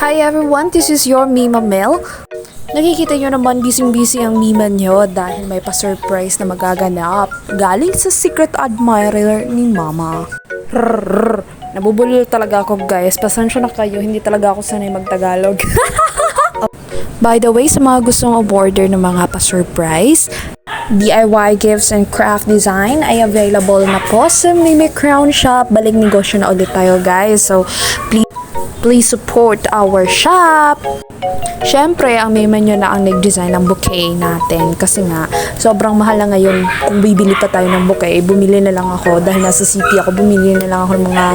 Hi everyone, this is your Mima Mel. Nakikita nyo naman busy-busy ang Mima nyo dahil may pa-surprise na magaganap galing sa secret admirer ni Mama. Rrrr, nabubulol talaga ako guys, pasensya na kayo, hindi talaga ako sanay mag-Tagalog. By the way, sa mga gustong order ng mga pa-surprise, DIY gifts and craft design ay available na po sa Mimi Crown Shop. Balik negosyo na ulit tayo guys, so please support our shop. Syempre, ang meme nyo na ang nag-design ng bouquet natin kasi nga, sobrang mahal na ngayon kung bibili pa tayo ng bouquet. Bumili na lang ako dahil nasa city ako, bumili na lang ako ng mga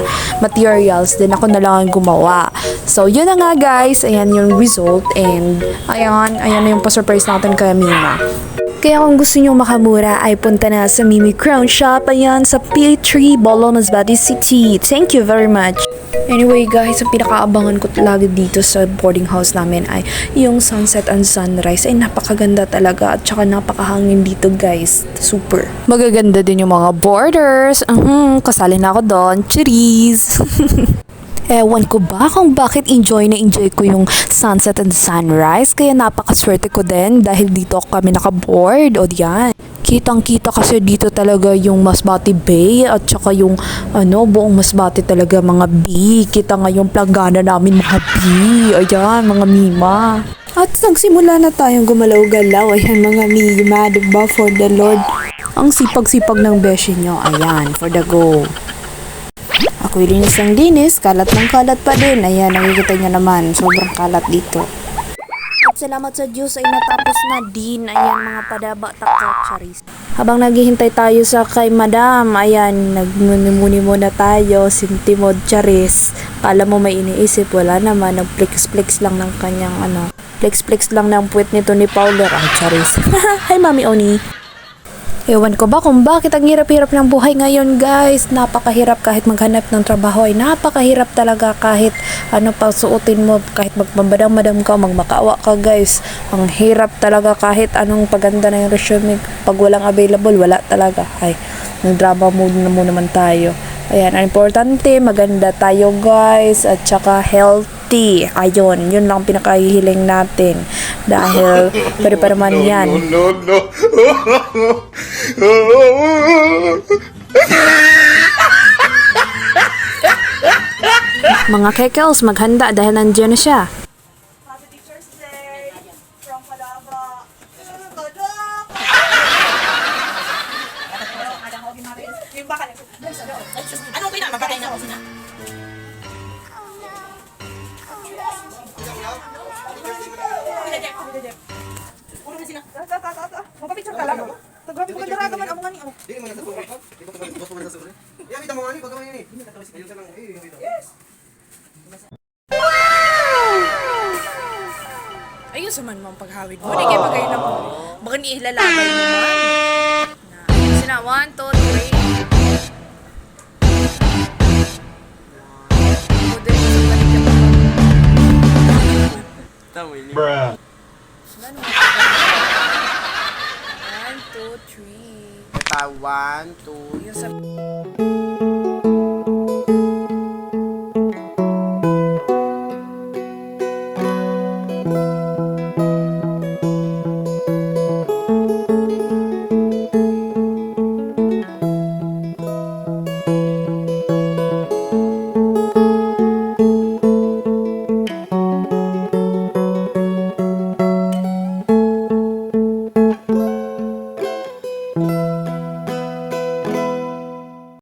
materials, then ako na lang ang gumawa. So, yun na nga guys, ayan yung result and ayan na yung pa-surprise natin kay Mima. Kaya kung gusto nyo makamura ay punta na sa Mimi Crown Shop, ayan sa P3 Bolo, Masbate City. Thank you very much. Anyway guys, ang pinakaabangan ko lagi dito sa boarding house namin ay yung sunset and sunrise. Ay napakaganda talaga at saka napakahangin dito guys. Super. Magaganda din yung mga borders. Kasali na ako doon. Cheers! Ewan ko ba kung bakit enjoy ko yung sunset and sunrise. Kaya napakaswerte ko din dahil dito kami nakaboard. O diyan. Kitang-kita kasi dito talaga yung Masbate Bay at saka yung buong Masbate talaga mga B. Kita nga yung planggana namin mga B. Ayan, mga Mima. At nagsimula na tayong gumalaw-galaw. Ayan, mga Mima, diba? For the Lord. Ang sipag-sipag ng beshi nyo. Ayan, for the go. Ako'y linis ng linis, kalat ng kalat pa din. Ayan, nakikita nyo naman, sobrang kalat dito. At salamat sa Diyos ay natapos na din. Ayan, mga padaba, charis. Habang naghihintay tayo sa kay Madam, ayan, nagmuni-muni muna tayo, sintimod charis. Kala mo may iniisip, wala naman, nag-flex-flex lang ng kanyang flex-flex lang ng puwet nito ni Powder. Ang charis. Hi, Mami Oni. Ewan ko ba kung bakit ang hirap-hirap ng buhay ngayon guys. Napakahirap kahit maghanap ng trabaho ay napakahirap talaga kahit pa suotin mo, kahit magmabadam-madam ka, magmakawa ka guys. Ang hirap talaga kahit anong paganda na yung resume. Pag walang available, wala talaga. Ay, nag-drama mode na muna naman tayo. Ayan, ang importante, maganda tayo guys at saka healthy. Ayun, yun lang pinakahihiling natin. Dahil, pwede pa naman yan. No. Mga kekels, maghanda dahil nandiyan na siya. Happy Teacher's Day from Kalaba. Yung bakal. Anong pinamagkakain na ako sina? Ulo na sina. Magpapicture ka lang. Grabe ko ganda raga man amo ngani. Dili man sa tuwa. Dito ka gusto mo na sa suri. Iya kita mo ngani pag ngani. Ayun sa lang. Yes. Ayun sa man mong paghawid mo. Hindi kayo pagkayo na mo. Baka niilalabay mo man. Sina, 1, 2, 3. Bruh. 1, 2, 3. Eta 1 2 Yung sa...